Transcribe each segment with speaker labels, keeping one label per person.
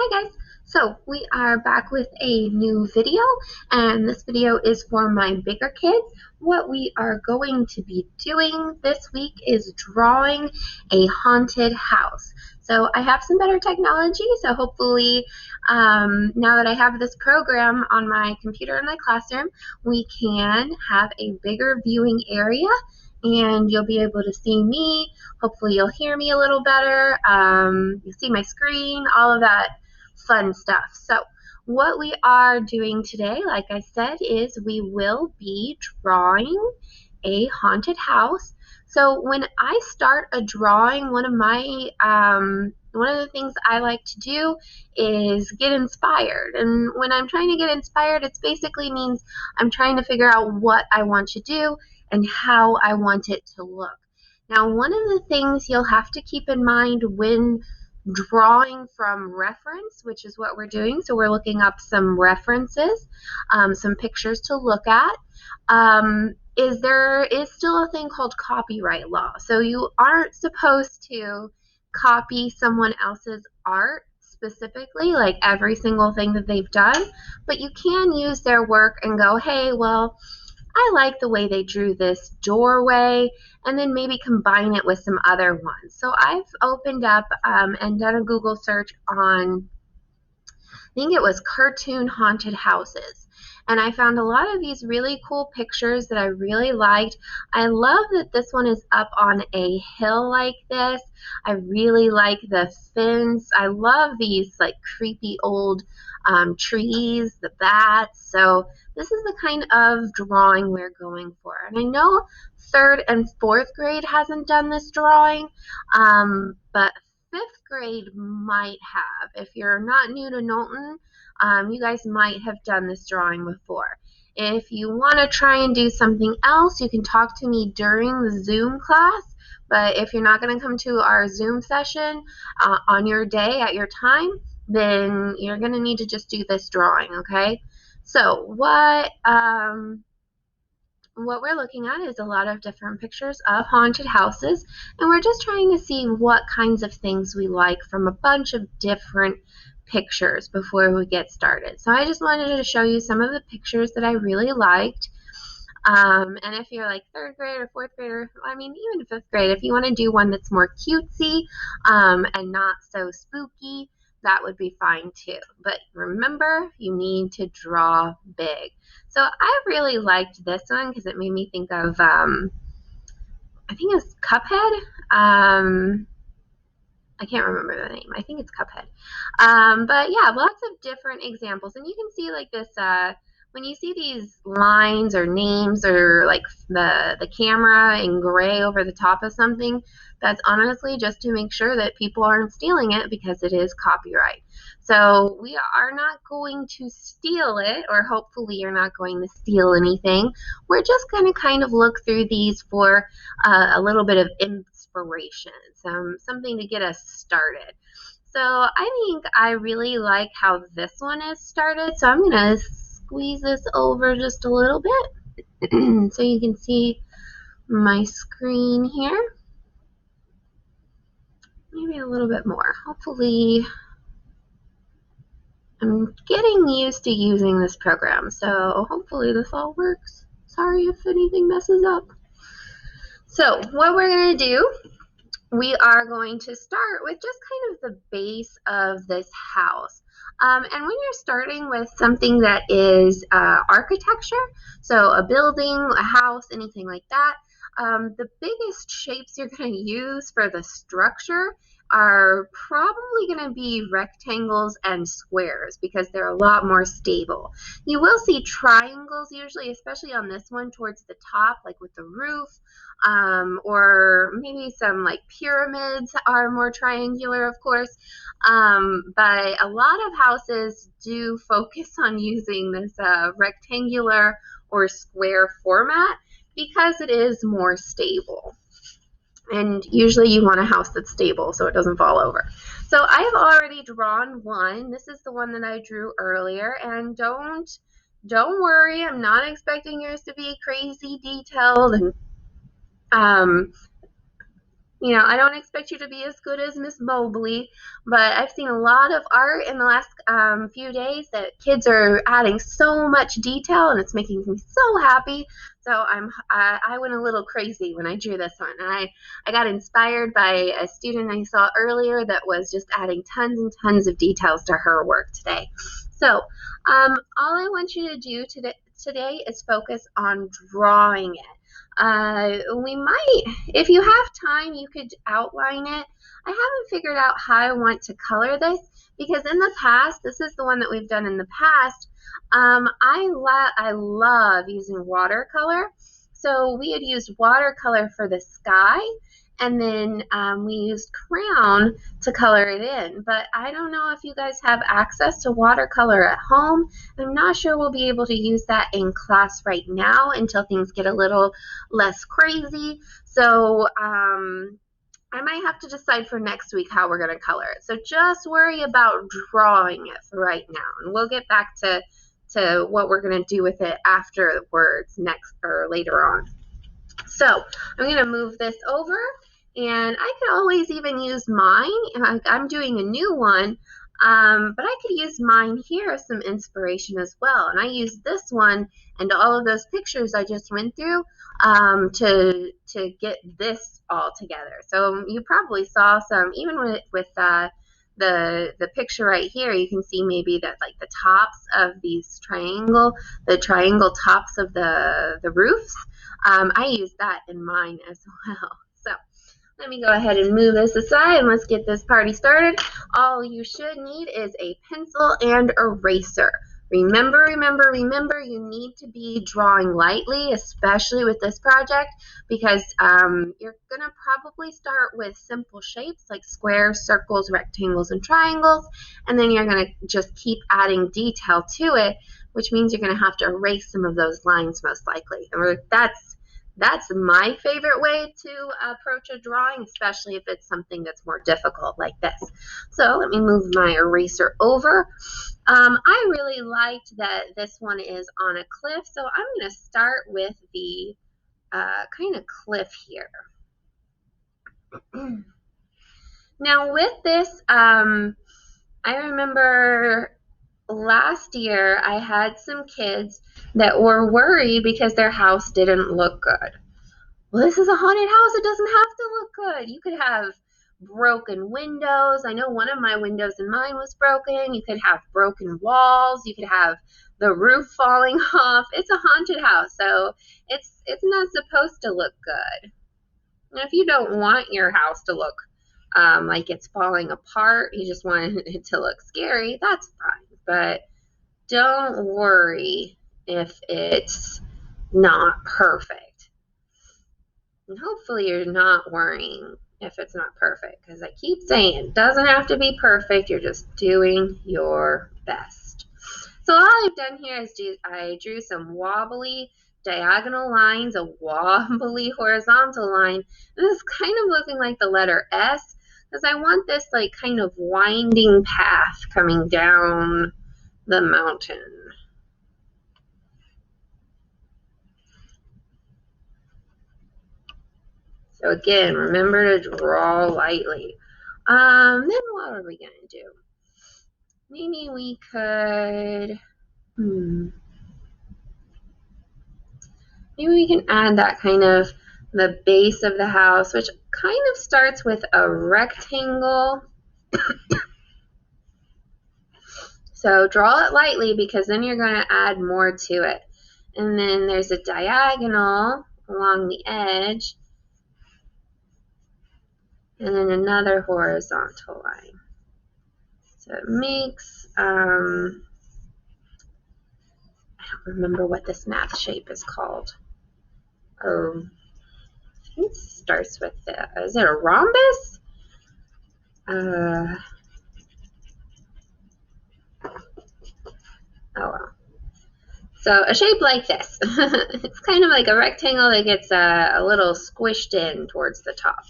Speaker 1: Hi guys, so we are back with a new video, and this video is for my bigger kids. What we are going to be doing this week is drawing a haunted house. So I have some better technology, so hopefully now that I have this program on my computer in my classroom, we can have a bigger viewing area and you'll be able to see me. Hopefully you'll hear me a little better. You'll see my screen, all of that fun stuff. So what we are doing today, like I said, is we will be drawing a haunted house. So when I start a drawing, one of the things I like to do is get inspired. And when I'm trying to get inspired, it basically means I'm trying to figure out what I want to do and how I want it to look. Now, one of the things you'll have to keep in mind when drawing from reference, which is what we're doing, so we're looking up some references, some pictures to look at, is there is still a thing called copyright law. So you aren't supposed to copy someone else's art specifically, like every single thing that they've done, but you can use their work and go, hey, well, I like the way they drew this doorway, and then maybe combine it with some other ones. So I've opened up and done a Google search on, I think it was cartoon haunted houses. And I found a lot of these really cool pictures that I really liked. I love that this one is up on a hill like this. I really like the fence. I love these like creepy old trees, the bats. So this is the kind of drawing we're going for. And I know 3rd and 4th grade hasn't done this drawing, but 5th grade might have. If you're not new to Knowlton, you guys might have done this drawing before. If you want to try and do something else, you can talk to me during the Zoom class. But if you're not going to come to our Zoom session on your day at your time, then you're going to need to just do this drawing, okay? So what we're looking at is a lot of different pictures of haunted houses, and we're just trying to see what kinds of things we like from a bunch of different pictures before we get started. So I just wanted to show you some of the pictures that I really liked. And if you're like 3rd grade or 4th grade, or I mean even 5th grade, if you want to do one that's more cutesy and not so spooky, that would be fine too. But remember, you need to draw big. So I really liked this one because it made me think of, I think it was Cuphead. I can't remember the name. I think it's Cuphead. But yeah, lots of different examples. And you can see like this, when you see these lines or names or like the camera in gray over the top of something, that's honestly just to make sure that people aren't stealing it because it is copyright. So we are not going to steal it, or hopefully you're not going to steal anything. We're just going to kind of look through these for a little bit of inspiration, something to get us started. So I think I really like how this one is started. So I'm going to squeeze this over just a little bit so you can see my screen here. Maybe a little bit more. Hopefully, I'm getting used to using this program, so hopefully this all works. Sorry if anything messes up. So what we're going to do, we are going to start with just kind of the base of this house. And when you're starting with something that is architecture, so a building, a house, anything like that, the biggest shapes you're going to use for the structure are probably going to be rectangles and squares because they're a lot more stable. You will see triangles usually, especially on this one towards the top, like with the roof, or maybe some like pyramids are more triangular, of course. But a lot of houses do focus on using this rectangular or square format because it is more stable. And usually you want a house that's stable so it doesn't fall over. So I've already drawn one. This is the one that I drew earlier, and don't worry, I'm not expecting yours to be crazy detailed and I don't expect you to be as good as Miss Mobley, but I've seen a lot of art in the last few days that kids are adding so much detail, and it's making me so happy. So I went a little crazy when I drew this one, and I got inspired by a student I saw earlier that was just adding tons and tons of details to her work today. So all I want you to do today is focus on drawing it. We might, if you have time, you could outline it. I haven't figured out how I want to color this because in the past, this is the one that we've done in the past. I love using watercolor. So we had used watercolor for the sky, and then we used crayon to color it in. But I don't know if you guys have access to watercolor at home. I'm not sure we'll be able to use that in class right now until things get a little less crazy. So I might have to decide for next week how we're going to color it. So just worry about drawing it for right now, and we'll get back to what we're going to do with it afterwards, next or later on. So I'm going to move this over, and I could always even use mine. I'm doing a new one, but I could use mine here as some inspiration as well. And I use this one and all of those pictures I just went through to get this all together. So you probably saw some, even with the picture right here, you can see maybe that like the tops of these the triangle tops of the roofs. I use that in mine as well. So let me go ahead and move this aside and let's get this party started. All you should need is a pencil and eraser. Remember, you need to be drawing lightly, especially with this project, because you're going to probably start with simple shapes like squares, circles, rectangles, and triangles, and then you're going to just keep adding detail to it, which means you're going to have to erase some of those lines most likely. And that's my favorite way to approach a drawing, especially if it's something that's more difficult like this. So let me move my eraser over. I really liked that this one is on a cliff, so I'm going to start with the kind of cliff here. Now with this, I remember last year I had some kids that were worried because their house didn't look good. Well, this is a haunted house. It doesn't have to look good. You could have broken windows. I know one of my windows in mine was broken. You could have broken walls. You could have the roof falling off. It's a haunted house, so it's not supposed to look good. And if you don't want your house to look like it's falling apart, you just want it to look scary, that's fine. But don't worry if it's not perfect. And hopefully you're not worrying if it's not perfect, because I keep saying it doesn't have to be perfect. You're just doing your best. So all I've done here is I drew some wobbly diagonal lines, a wobbly horizontal line. And this is kind of looking like the letter S, because I want this like kind of winding path coming down the mountain. So again, remember to draw lightly. Then what are we going to do? Maybe we could, maybe we can add that kind of the base of the house, which kind of starts with a rectangle. So draw it lightly because then you're going to add more to it. And then there's a diagonal along the edge, and then another horizontal line. So it makes, I don't remember what this math shape is called. I think it starts with, is it a rhombus? Oh well. So a shape like this. It's kind of like a rectangle that gets a little squished in towards the top.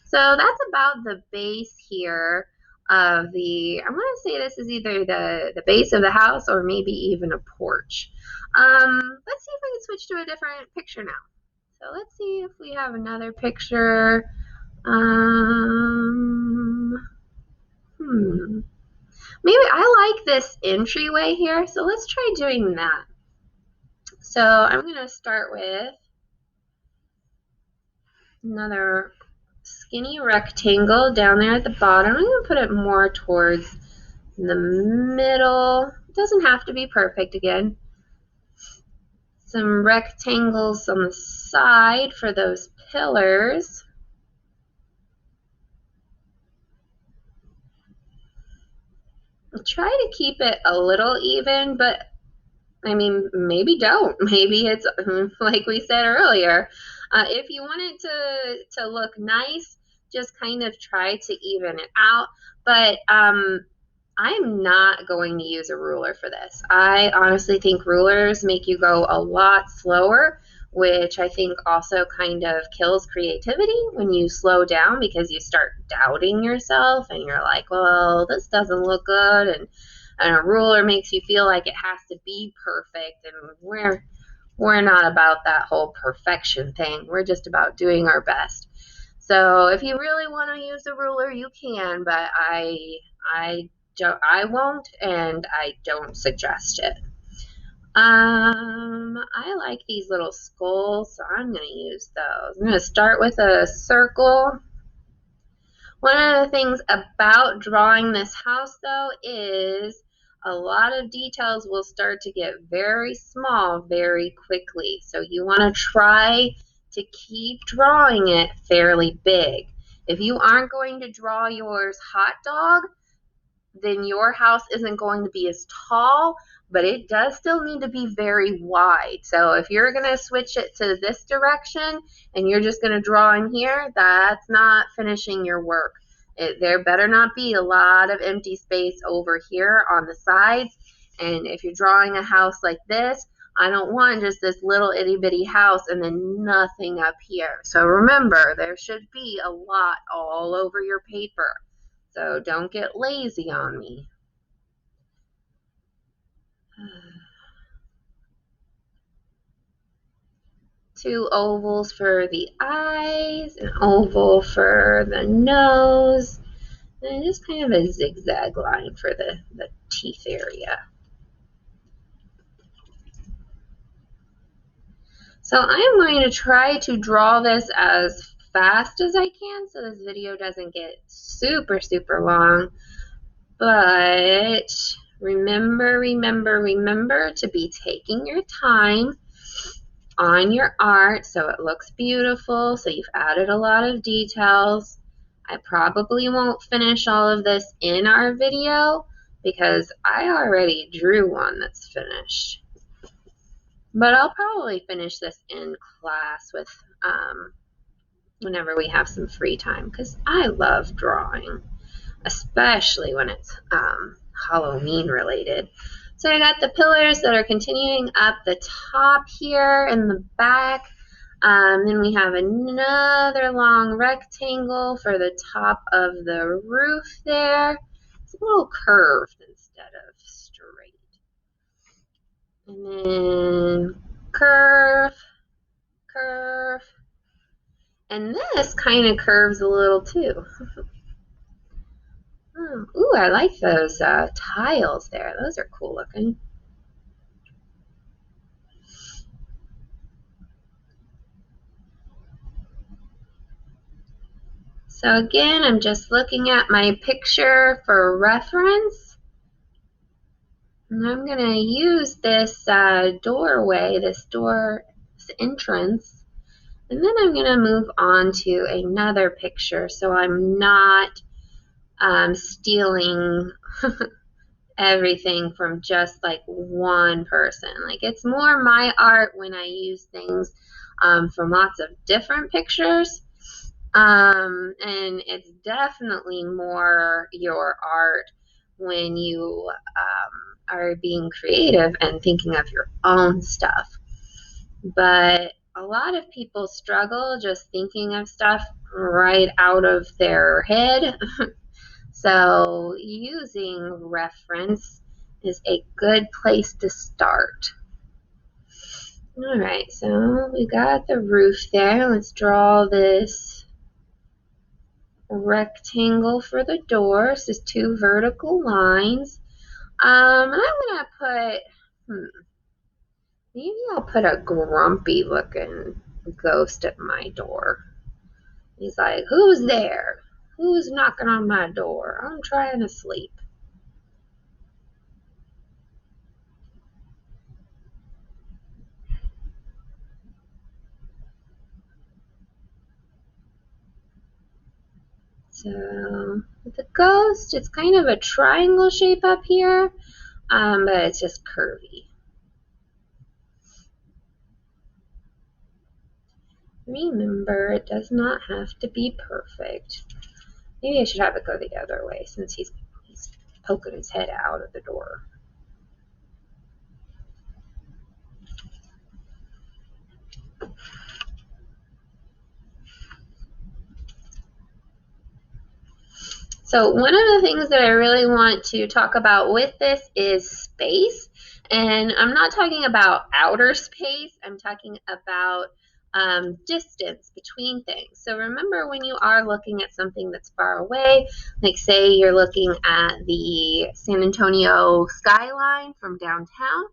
Speaker 1: So that's about the base here of the, I want to say this is either the base of the house or maybe even a porch. Let's see if I can switch to a different picture now. So let's see if we have another picture. Maybe I like this entryway here, so let's try doing that. So I'm going to start with another skinny rectangle down there at the bottom. I'm going to put it more towards the middle. It doesn't have to be perfect again. Some rectangles on the side for those pillars. I'll try to keep it a little even, but I mean, maybe don't. Maybe it's like we said earlier. If you want it to look nice, just kind of try to even it out. But I'm not going to use a ruler for this. I honestly think rulers make you go a lot slower, which I think also kind of kills creativity when you slow down because you start doubting yourself and you're like, well, this doesn't look good, and a ruler makes you feel like it has to be perfect, and we're not about that whole perfection thing. We're just about doing our best. So if you really want to use a ruler, you can, but I won't, and I don't suggest it. I like these little skulls, so I'm going to use those. I'm going to start with a circle. One of the things about drawing this house, though, is a lot of details will start to get very small very quickly. So you want to try to keep drawing it fairly big. If you aren't going to draw yours hot dog, then your house isn't going to be as tall, but it does still need to be very wide. So if you're going to switch it to this direction and you're just going to draw in here, that's not finishing your work. There better not be a lot of empty space over here on the sides. And if you're drawing a house like this, I don't want just this little itty bitty house and then nothing up here. So remember, there should be a lot all over your paper. So don't get lazy on me. Two ovals for the eyes, an oval for the nose, and just kind of a zigzag line for the teeth area. So I'm going to try to draw this as fast as I can so this video doesn't get super, super long. But remember to be taking your time on your art so it looks beautiful, so you've added a lot of details. I probably won't finish all of this in our video because I already drew one that's finished. But I'll probably finish this in class with whenever we have some free time because I love drawing, especially when it's Halloween related. So I got the pillars that are continuing up the top here in the back. Then we have another long rectangle for the top of the roof there. It's a little curved instead of straight. And then curve, curve. And this kind of curves a little too. Ooh, I like those tiles there. Those are cool looking. So again, I'm just looking at my picture for reference. And I'm going to use this doorway, this entrance, and then I'm going to move on to another picture so I'm not stealing everything from just like one person. Like, it's more my art when I use things from lots of different pictures. And it's definitely more your art when you are being creative and thinking of your own stuff. But a lot of people struggle just thinking of stuff right out of their head. So using reference is a good place to start. All right, so we got the roof there. Let's draw this rectangle for the door. So just 2 vertical lines. I'm gonna put, maybe I'll put a grumpy looking ghost at my door. He's like, who's there? Who's knocking on my door? I'm trying to sleep. So the ghost, it's kind of a triangle shape up here, but it's just curvy. Remember, it does not have to be perfect. Maybe I should have it go the other way since he's poking his head out of the door. So one of the things that I really want to talk about with this is space. And I'm not talking about outer space. I'm talking about distance between things. So remember, when you are looking at something that's far away, like say you're looking at the San Antonio skyline from downtown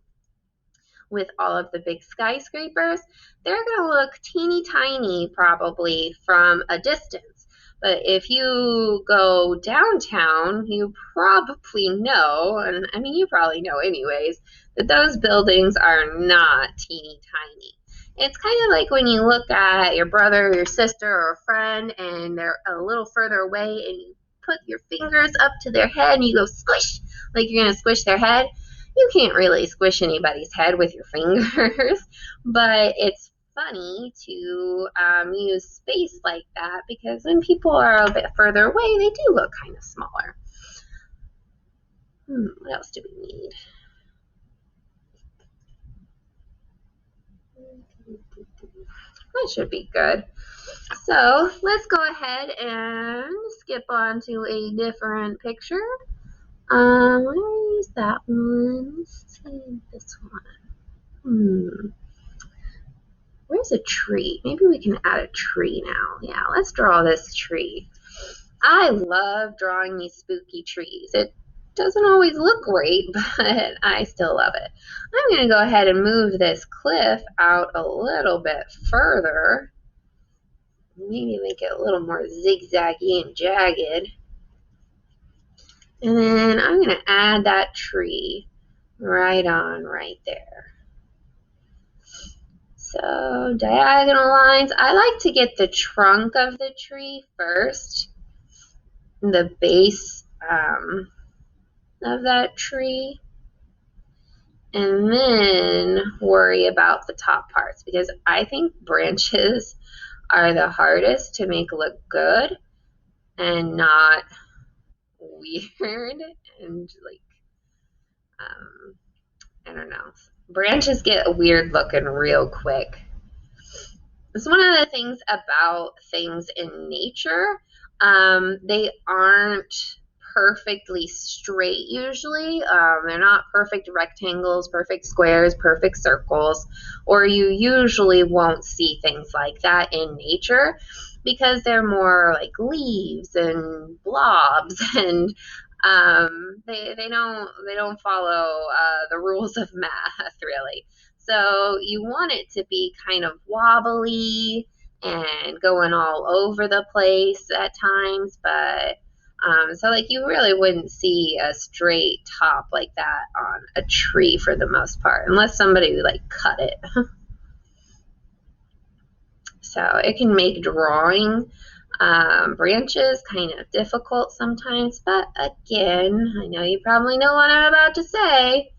Speaker 1: with all of the big skyscrapers, they're going to look teeny tiny probably from a distance. But if you go downtown, you probably know, and I mean, you probably know anyways, that those buildings are not teeny tiny. It's kind of like when you look at your brother or your sister or a friend and they're a little further away and you put your fingers up to their head and you go squish, like you're going to squish their head. You can't really squish anybody's head with your fingers, but it's funny to use space like that because when people are a bit further away, they do look kind of smaller. What else do we need? That should be good. So let's go ahead and skip on to a different picture. I'm going to use that one. Let's see this one. Where's a tree? Maybe we can add a tree now. Yeah, let's draw this tree. I love drawing these spooky trees. It doesn't always look great, but I still love it. I'm going to go ahead and move this cliff out a little bit further. Maybe make it a little more zigzaggy and jagged. And then I'm going to add that tree right on right there. So diagonal lines, I like to get the trunk of the tree first, the base of that tree, and then worry about the top parts because I think branches are the hardest to make look good and not weird and like, I don't know. Branches get weird looking real quick. It's one of the things about things in nature. They aren't perfectly straight usually. They're not perfect rectangles, perfect squares, perfect circles, or you usually won't see things like that in nature because they're more like leaves and blobs and they don't follow the rules of math really. So you want it to be kind of wobbly and going all over the place at times, but so like you really wouldn't see a straight top like that on a tree for the most part, unless somebody like cut it. So it can make drawing branches kind of difficult sometimes, but again, I know you probably know what I'm about to say.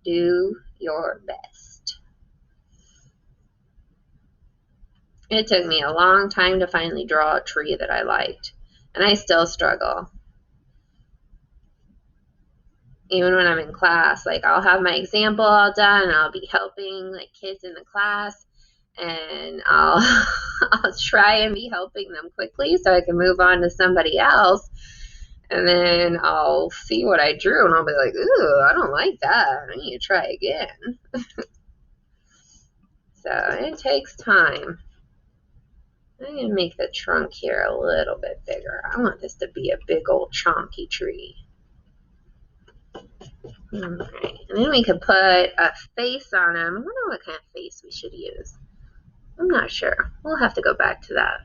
Speaker 1: Do your best. It took me a long time to finally draw a tree that I liked, and I still struggle. Even when I'm in class, like I'll have my example all done and I'll be helping like kids in the class and I'll try and be helping them quickly so I can move on to somebody else. And then I'll see what I drew and I'll be like, ooh, I don't like that. I need to try again. So it takes time. I'm going to make the trunk here a little bit bigger. I want this to be a big old chonky tree. Alright, and then we could put a face on him. I wonder what kind of face we should use. I'm not sure. We'll have to go back to that.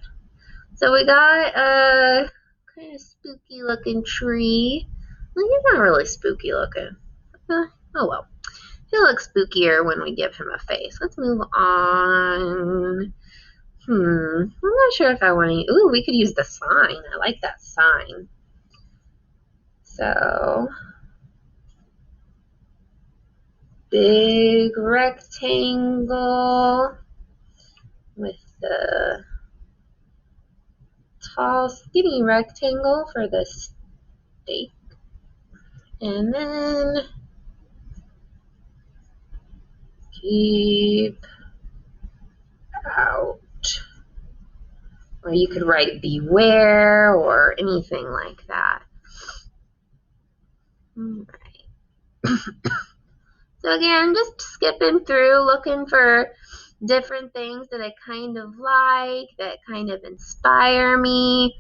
Speaker 1: So we got a kind of spooky looking tree. Well, he's not really spooky looking. Oh well. He'll look spookier when we give him a face. Let's move on. I'm not sure if I want to. Ooh, we could use the sign. I like that sign. So, big rectangle with the tall, skinny rectangle for the stake. And then keep out. Or you could write beware or anything like that. Alright. So again, just skipping through, looking for different things that I kind of like, that kind of inspire me.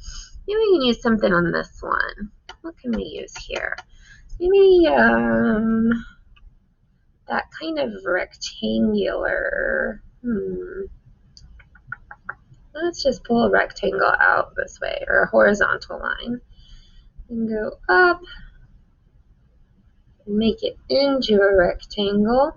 Speaker 1: Maybe we can use something on this one. What can we use here? Maybe that kind of rectangular. Let's just pull a rectangle out this way, or a horizontal line, and go up, and make it into a rectangle.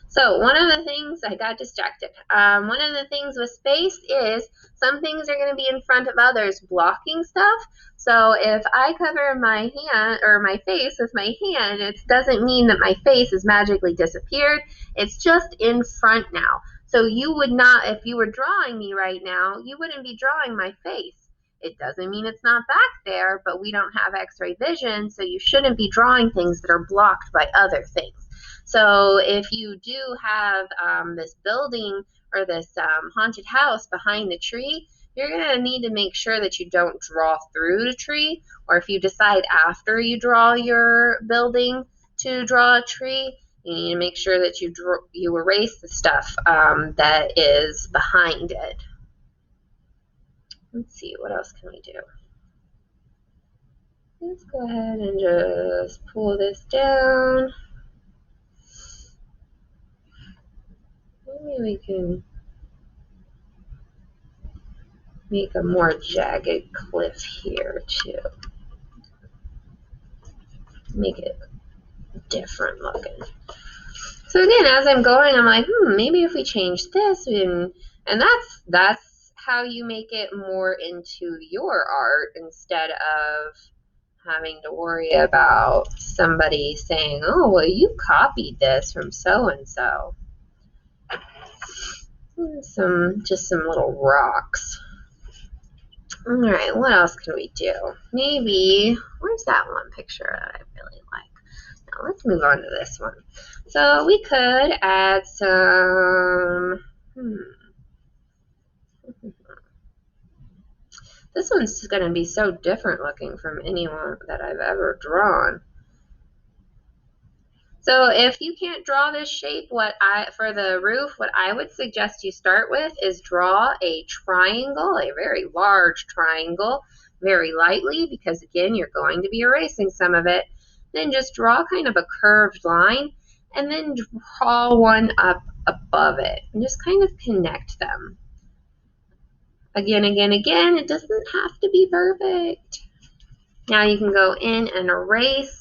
Speaker 1: So one of the things, I got distracted. One of the things with space is some things are going to be in front of others blocking stuff. So if I cover my hand or my face with my hand, it doesn't mean that my face has magically disappeared. It's just in front now. So you would not, if you were drawing me right now, you wouldn't be drawing my face. It doesn't mean it's not back there, but we don't have X-ray vision, so you shouldn't be drawing things that are blocked by other things. So if you do have this building or this haunted house behind the tree, you're going to need to make sure that you don't draw through the tree, or if you decide after you draw your building to draw a tree, you need to make sure that you erase the stuff that is behind it. Let's see, what else can we do? Let's go ahead and just pull this down. Maybe we can make a more jagged cliff here too. Make it different looking. So again, as I'm going, I'm like, maybe if we change this, and that's how you make it more into your art instead of having to worry about somebody saying, oh, well, you copied this from so-and-so. Just some little rocks. All right, what else can we do? Maybe, where's that one picture that I really like? Now let's move on to this one. So we could add some, this one's going to be so different looking from anyone that I've ever drawn. So if you can't draw this shape, for the roof, what I would suggest you start with is draw a triangle, a very large triangle, very lightly, because again, you're going to be erasing some of it. Then just draw kind of a curved line, and then draw one up above it, and just kind of connect them. Again, it doesn't have to be perfect. Now you can go in and erase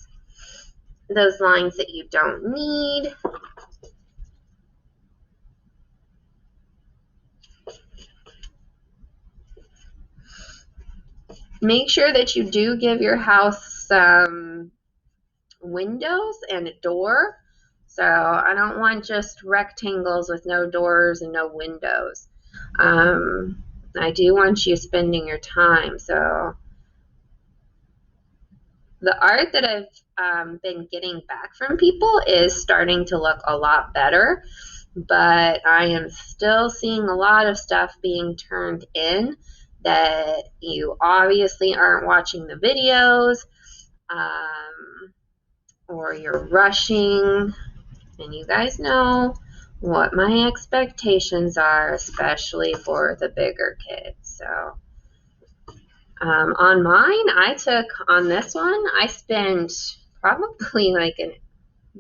Speaker 1: those lines that you don't need. Make sure that you do give your house some windows and a door. So I don't want just rectangles with no doors and no windows. I do want you spending your time. So the art that I've been getting back from people is starting to look a lot better, but I am still seeing a lot of stuff being turned in that you obviously aren't watching the videos, or you're rushing, and you guys know what my expectations are, especially for the bigger kids. So on mine, on this one, I spent probably like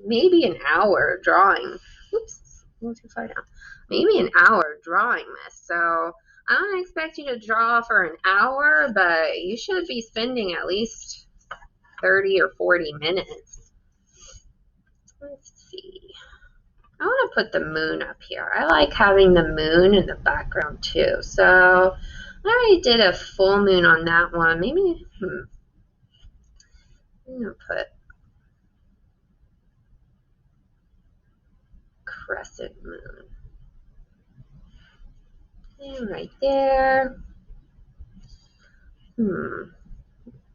Speaker 1: maybe an hour drawing. Oops, a little too far down. Maybe an hour drawing this. So I don't expect you to draw for an hour, but you should be spending at least 30 or 40 minutes. Let's see. I want to put the moon up here. I like having the moon in the background too. So I already did a full moon on that one. Maybe, I'm going to put crescent moon. And right there.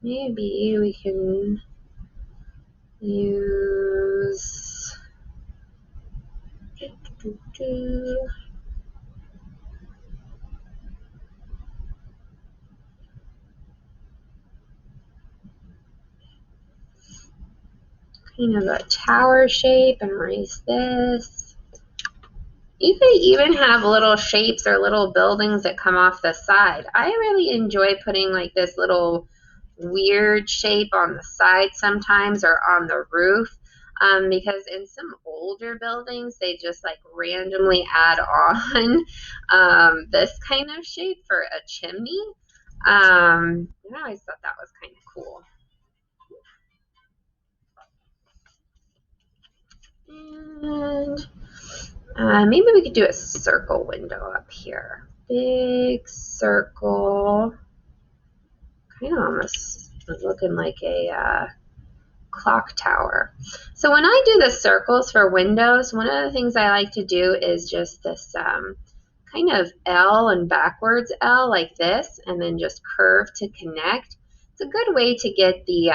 Speaker 1: Maybe we can use kind of a tower shape and erase this. You could even have little shapes or little buildings that come off the side. I really enjoy putting like this little weird shape on the side sometimes or on the roof, because in some older buildings they just like randomly add on this kind of shape for a chimney. I always thought that was kind of cool. And maybe we could do a circle window up here. Big circle. Kind of almost looking like a clock tower. So when I do the circles for windows, one of the things I like to do is just this kind of L and backwards L like this, and then just curve to connect. It's a good way to get the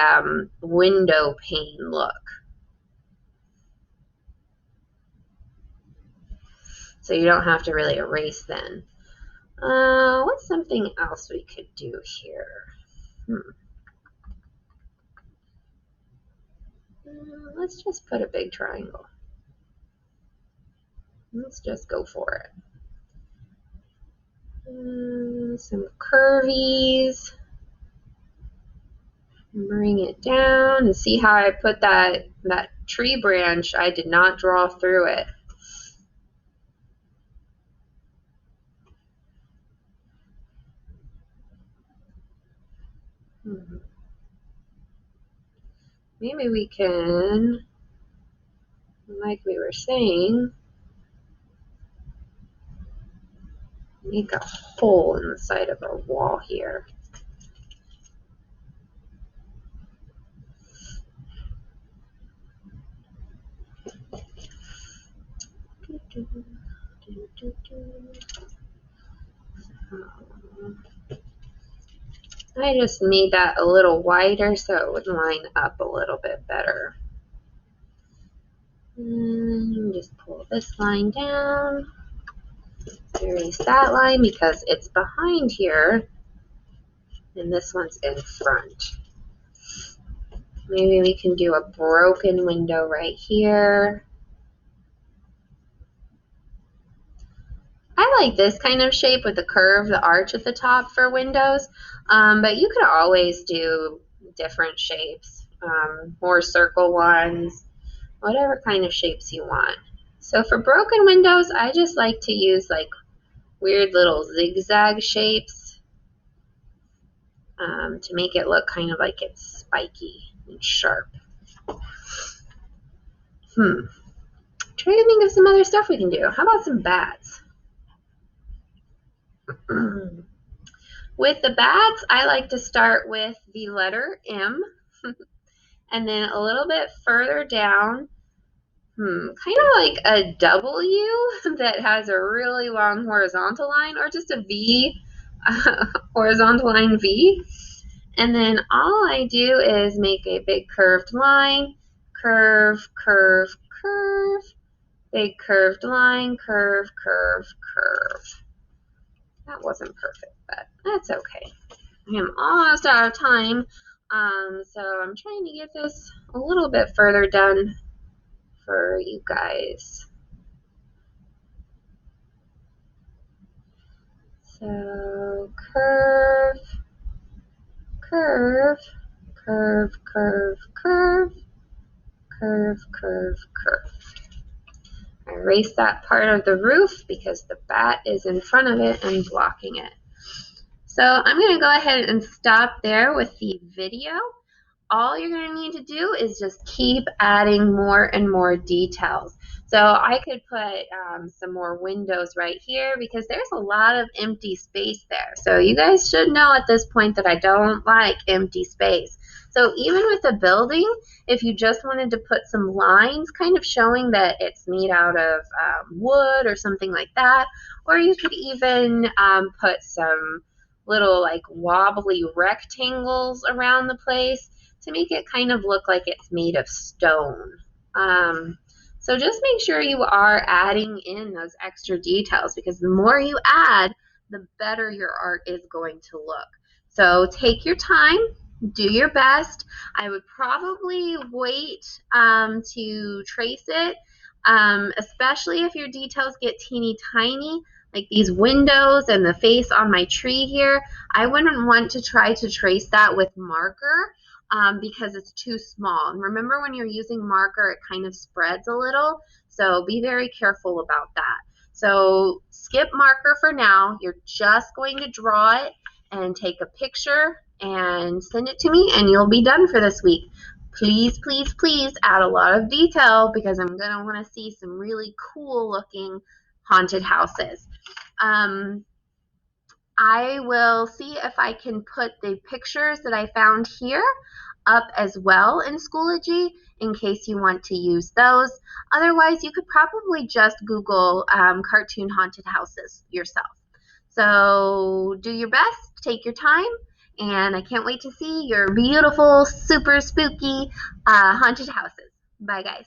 Speaker 1: window pane look. So you don't have to really erase then. What's something else we could do here? Let's just put a big triangle. Let's just go for it. Some curvies. Bring it down and see how I put that tree branch. I did not draw through it. Maybe we can, like we were saying, make a hole in the side of our wall here. I just made that a little wider so it would line up a little bit better. And just pull this line down. Erase that line because it's behind here and this one's in front. Maybe we can do a broken window right here. I like this kind of shape with the curve, the arch at the top for windows, but you could always do different shapes, more circle ones, whatever kind of shapes you want. So for broken windows, I just like to use like weird little zigzag shapes to make it look kind of like it's spiky and sharp. Try to think of some other stuff we can do. How about some bats? With the bats, I like to start with the letter M, and then a little bit further down, kind of like a W that has a really long horizontal line, or just a V, horizontal line V. And then all I do is make a big curved line, curve, curve, curve, big curved line, curve, curve, curve. That wasn't perfect, but that's okay. I am almost out of time, so I'm trying to get this a little bit further done for you guys. So curve, curve, curve, curve, curve, curve, curve, curve. I erase that part of the roof because the bat is in front of it and blocking it. So I'm going to go ahead and stop there with the video. All you're going to need to do is just keep adding more and more details. So I could put some more windows right here because there's a lot of empty space there. So you guys should know at this point that I don't like empty space. So even with a building, if you just wanted to put some lines kind of showing that it's made out of wood or something like that, or you could even put some little like wobbly rectangles around the place to make it kind of look like it's made of stone. So just make sure you are adding in those extra details because the more you add, the better your art is going to look. So take your time, do your best. I would probably wait to trace it, especially if your details get teeny tiny, like these windows and the face on my tree here. I wouldn't want to try to trace that with marker because it's too small. And remember, when you're using marker, it kind of spreads a little, so be very careful about that. So skip marker for now. You're just going to draw it and take a picture and send it to me, and you'll be done for this week. Please, please, please add a lot of detail because I'm going to want to see some really cool looking haunted houses. I will see if I can put the pictures that I found here up as well in Schoology in case you want to use those. Otherwise, you could probably just Google cartoon haunted houses yourself. So do your best, take your time, and I can't wait to see your beautiful, super spooky haunted houses. Bye, guys.